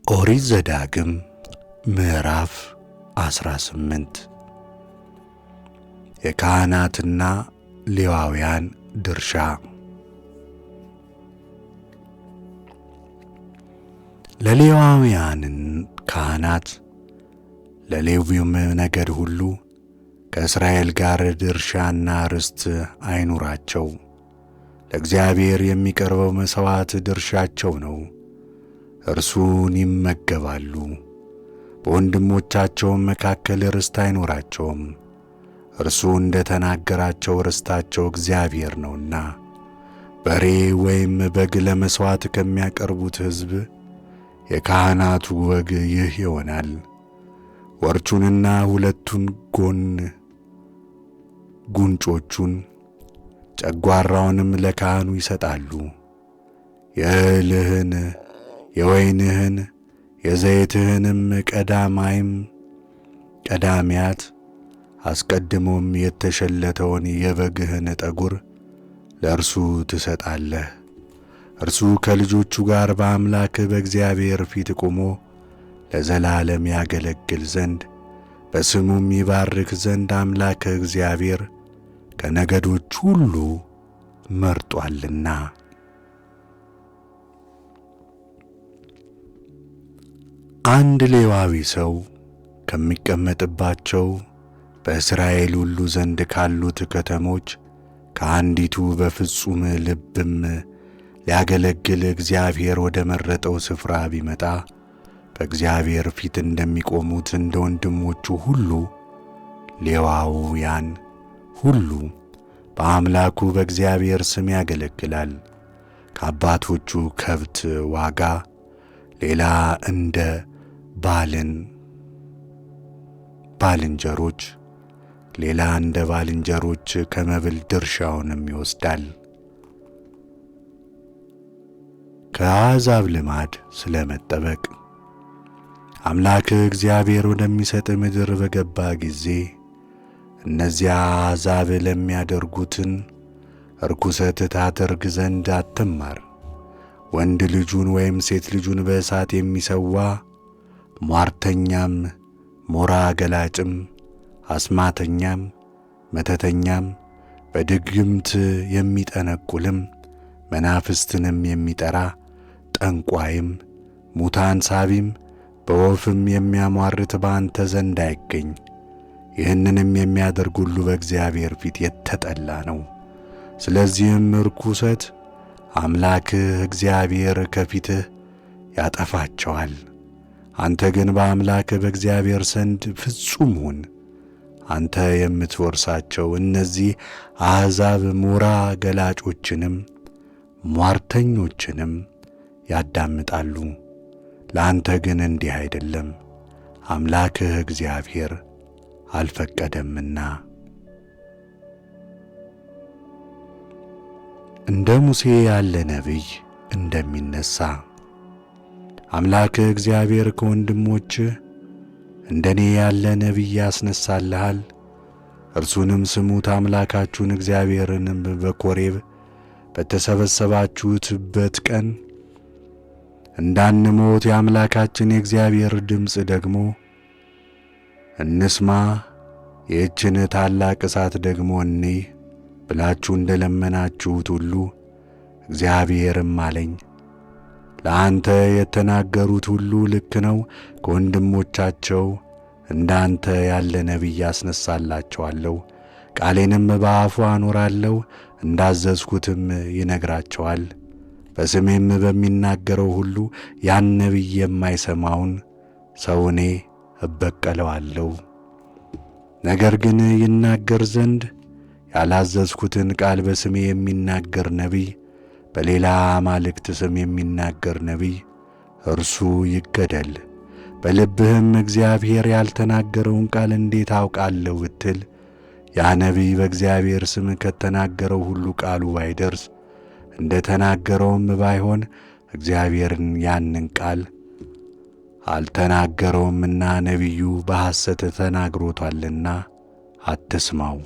ኦሪት ዘዳግም ምዕራፍ 18 የካህናትና ሌዋውያን ድርሻ። ለሌዋውያን ካህናት ለሌዊም ነገድ ሁሉ ከእስራኤል ጋር ድርሻና ርስት አይኑራቸው። ለእግዚአብሔር የሚቀርበው መሥዋዕት ድርሻቸው ነው፣ እርሱን ይመገባሉ። በወንድሞቻቸውም መካከል ርስት አይኖራቸውም፣ እርሱ እንደ ተናገራቸው ርስታቸው እግዚአብሔር ነውና። በሬ ወይም በግ ለመሥዋዕት ከሚያቀርቡት ሕዝብ የካህናቱ ወግ ይህ ይሆናል። ወርቹንና ሁለቱን ጉንጮቹን ጨጓራውንም ለካህኑ ይሰጣሉ። የእህልህን የወይንህን የዘይትህንም ቀዳሚያት አስቀድሞም የተሸለተውን የበግህን ጠጉር ለእርሱ ትሰጣለህ። እርሱ ከልጆቹ ጋር በአምላክህ በእግዚአብሔር ፊት ቆሞ ለዘላለም ያገለግል ዘንድ በስሙም ይባርክ ዘንድ አምላክህ እግዚአብሔር ከነገዶች ሁሉ መርጧልና። አንድ ሌዋዊ ሰው ከሚቀመጥባቸው በእስራኤል ሁሉ ዘንድ ካሉት ከተሞች ከአንዲቱ በፍጹም ልብም ሊያገለግል እግዚአብሔር ወደ መረጠው ስፍራ ቢመጣ በእግዚአብሔር ፊት እንደሚቆሙት እንደ ወንድሞቹ ሁሉ ሌዋውያን ሁሉ በአምላኩ በእግዚአብሔር ስም ያገለግላል። ከአባቶቹ ከብት ዋጋ ሌላ እንደ ባልንጀሮች ከመብል ድርሻውንም ይወስዳል። ከአሕዛብ ልማድ ስለ መጠበቅ አምላክህ እግዚአብሔር ወደሚሰጥ ምድር በገባ ጊዜ እነዚያ አሕዛብ ለሚያደርጉትን ርኩሰት ታደርግ ዘንድ አትማር። ወንድ ልጁን ወይም ሴት ልጁን በእሳት የሚሰዋ ሟርተኛም፣ ሞራ ገላጭም፣ አስማተኛም፣ መተተኛም፣ በድግምት የሚጠነቁልም፣ መናፍስትንም የሚጠራ ጠንቋይም፣ ሙታን ሳቢም፣ በወፍም የሚያሟርት በአንተ ዘንድ አይገኝ። ይህንንም የሚያደርግ ሁሉ በእግዚአብሔር ፊት የተጠላ ነው። ስለዚህም ርኩሰት አምላክህ እግዚአብሔር ከፊትህ ያጠፋቸዋል። አንተ ግን በአምላክህ በእግዚአብሔር ዘንድ ፍጹም ሁን። አንተ የምትወርሳቸው እነዚህ አሕዛብ ሞራ ገላጮችንም ሟርተኞችንም ያዳምጣሉ። ለአንተ ግን እንዲህ አይደለም፣ አምላክህ እግዚአብሔር አልፈቀደምና። እንደ ሙሴ ያለ ነቢይ እንደሚነሣ አምላክህ እግዚአብሔር ከወንድሞችህ እንደኔ ያለ ነቢይ ያስነሣልሃል። እርሱንም ስሙት። አምላካችሁን እግዚአብሔርንም በኮሬብ በተሰበሰባችሁበት ቀን እንዳንሞት የአምላካችን የእግዚአብሔር ድምፅ ደግሞ እንስማ፣ ይህችን ታላቅ እሳት ደግሞ እንይ ብላችሁ እንደ ለመናችሁት ሁሉ እግዚአብሔርም አለኝ፣ ለአንተ የተናገሩት ሁሉ ልክ ነው። ከወንድሞቻቸው እንዳንተ ያለ ነቢይ አስነሣላቸዋለሁ፣ ቃሌንም በአፉ አኖራለሁ፣ እንዳዘዝኩትም ይነግራቸዋል። በስሜም በሚናገረው ሁሉ ያን ነቢይ የማይሰማውን ሰው እኔ እበቀለዋለሁ። ነገር ግን ይናገር ዘንድ ያላዘዝኩትን ቃል በስሜ የሚናገር ነቢይ፣ በሌላ አማልክት ስም የሚናገር ነቢይ እርሱ ይገደል። በልብህም እግዚአብሔር ያልተናገረውን ቃል እንዴት አውቃለሁ ብትል፣ ያ ነቢይ በእግዚአብሔር ስም ከተናገረው ሁሉ ቃሉ ባይደርስ እንደ ተናገረውም ባይሆን እግዚአብሔርን ያንን ቃል አልተናገረውምና ነቢዩ በሐሰት ተናግሮታልና አትስማው።